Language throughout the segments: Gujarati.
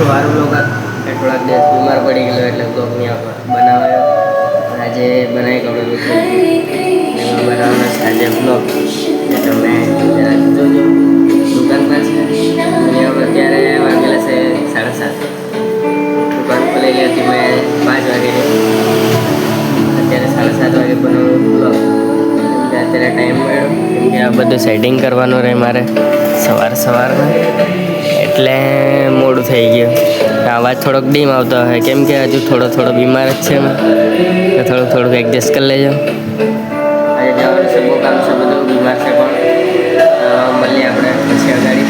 સવારું બ્લોગ થોડાક દિવસ બીમાર પડી ગયેલો એટલે બ્લોગ નહીં બનાવ્યો. આજે બનાવી કાઢેલું છે એમાં બનાવવાનો છે આજે બ્લોગ. તમે જોજો દુકાન પર છે અને અત્યારે વાગેલા છે 7:30. દુકાન ખોલેલી હતી મેં 5 વાગેની. અત્યારે 7:30 વાગે બનાવું બ્લોગ. અત્યારે ટાઈમ મળ્યો કેમ કે આ બધું સેટિંગ કરવાનું રહે મારે સવારમાં એટલે મોડું થઈ ગયું. અવાજ થોડોક ડીમ આવતો હોય કેમ કે હજુ થોડો બીમાર જ છે એમાં તો થોડુંક એડજસ્ટ કરી લેજો. આજે જવાનું છે બહુ કામ છે બધું બીમાર છે પણ મળીએ આપણે પછી અગાડી.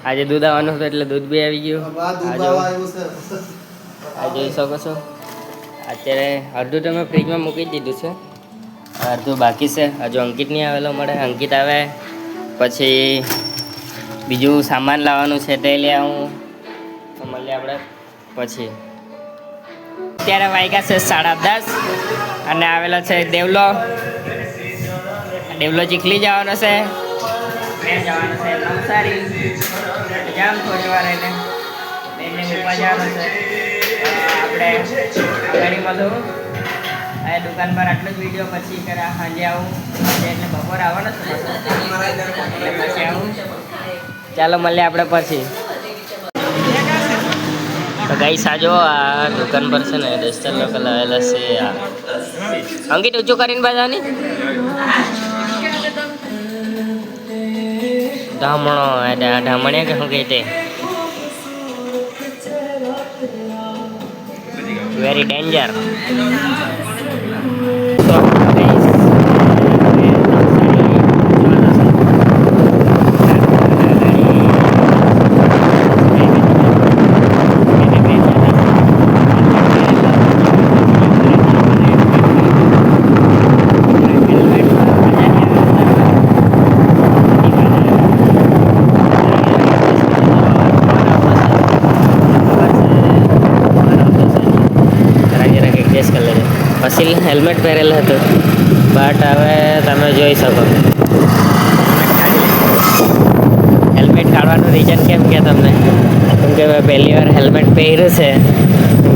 આજે દૂધ આવવાનું હતું એટલે દૂધ બી આવી ગયું. આ જોઈ શકો છો અત્યારે અડધું તો મેં ફ્રીજમાં મૂકી જ દીધું છે, અડધું બાકી છે. હજુ અંકિત નહીં આવેલો મળે. અંકિત આવે પછી બીજું સામાન લાવવાનું છે તે લઈ આવું તો મળીએ આપણે પછી. અત્યારે વાગ્યા છે 10:30 અને આવેલો છે દેવલો ચીખલી જવાનો છે. જવાનું છે નવસારી જામ થોડી વાર એને મૂકવા જવાનું છે. આપણે ગાડી મળું આ દુકાન પર આટલો જ વિડીયો પછી સાંજે આવું એટલે બપોર આવવાનો છે એટલે પછી આવું. ચાલો મળીએ આપણે પછી. તો ગાઈસ આ જો આ દુકાન પર છે ને ડસ્ટર લોકો લાવેલા છે. અંકિત ઊંચું કરીને બધાની ઢામણિયા કે શું કહે તે વેરી ડેન્જર. પછી હેલ્મેટ પહેરેલું હતું બટ હવે તમે જોઈ શકો હેલ્મેટ કાઢવાનું રીઝન કેમ કે તમને કેમ કે મેં પહેલી વાર હેલ્મેટ પહેર્યું છે.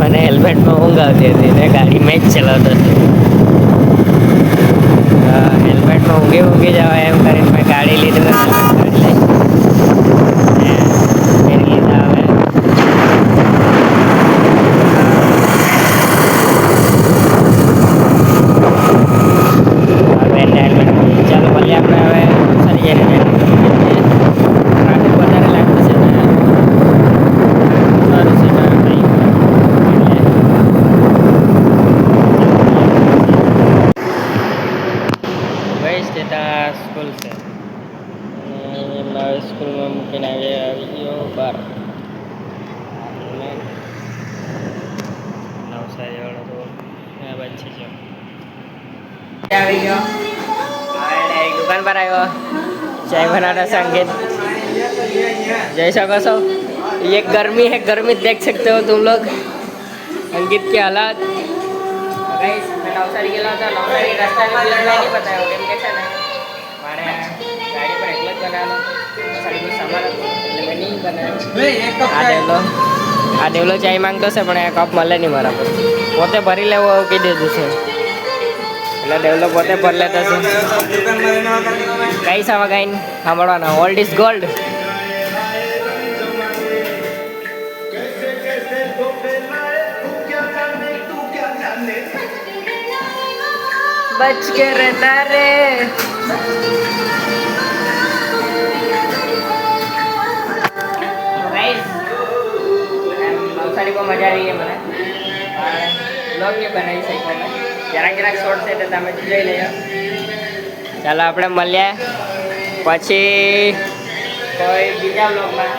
મને હેલ્મેટમાં ઊંઘ આવતી હતી ને ગાડી મેં જ ચલાવતો હતો. હેલ્મેટમાં ઊંઘી જવાય એમ કરીને મેં ગાડી લીધું હેલ્મેટ કાઢી લઈ પહેરી લીધા. હવે ચાલો મળીએ આપણે હવે સારી જઈને ટ્રાફિક વધારે લાગતું છે ને સારું છે ગઈશ તે ત્યાં સ્કૂલ છે અને એમના સ્કૂલમાં મૂકીને આવી ગયો બહાર. નવસારી વાળો તો બચી ગયો આવી ગયો दुकान पर आयो चाय बनाना संगीत जैसा को सो ये गर्मी है, गर्मी देख सकते हो तुम लोग. अंकित की हालात गाइस मैं नवसारी गेला था. नवसारी रास्ता में नहीं बताया केम के છે ને મારે ગાડી પર એકલો જ બનાવવાનો નવસારી નો સામાન હતો એટલે મેં નહીં બનાવ્યો. આ દેવલો ચાય માંગતો છે પણ આ કપ મળે નહીં મારા પર. પોતે ભરી લેવો એવું કહી દીધું છે એટલે ડેવલપ પોતે ભર લેતા છે. કઈ સામા ગાઈને સાંભળવાના ઓલ્ડ ઇઝ ગોલ્ડ. બચ કે રહેતા રે નવસારી બહુ મજા આવી ગઈ મને. બ્લોગ નહીં બનાવી શકતા જરાક શોર્ટ છે તો તમે જોઈ લેજો. ચાલો આપણે મળીએ પછી કોઈ બીજા બ્લોગમાં.